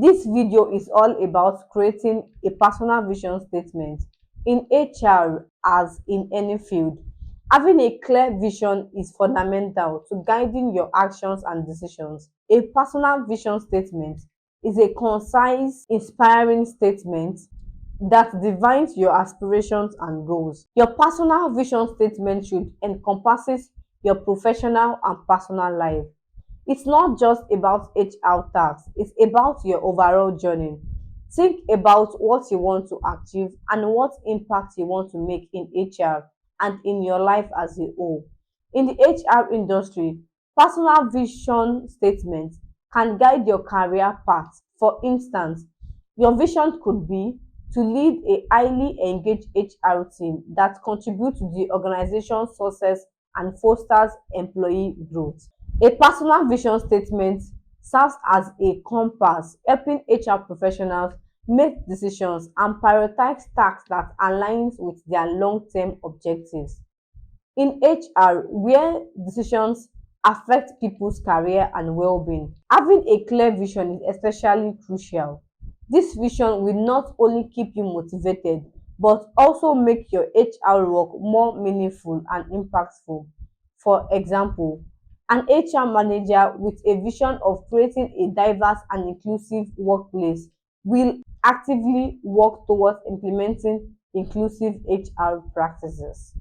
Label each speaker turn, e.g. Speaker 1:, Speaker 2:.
Speaker 1: This video is all about creating a personal vision statement. In HR, as in any field, having a clear vision is fundamental to guiding your actions and decisions. A personal vision statement is a concise, inspiring statement that defines your aspirations and goals. Your personal vision statement should encompass your professional and personal life. It's not just about HR tasks, it's about your overall journey. Think about what you want to achieve and what impact you want to make in HR and in your life as a whole. In the HR industry, personal vision statements can guide your career path. For instance, your vision could be to lead a highly engaged HR team that contributes to the organization's success and fosters employee growth. A personal vision statement serves as a compass, helping HR professionals make decisions and prioritize tasks that align with their long-term objectives. In HR, where decisions affect people's career and well-being, having a clear vision is especially crucial. This vision will not only keep you motivated, but also make your HR work more meaningful and impactful. For example, an HR manager with a vision of creating a diverse and inclusive workplace will actively work towards implementing inclusive HR practices.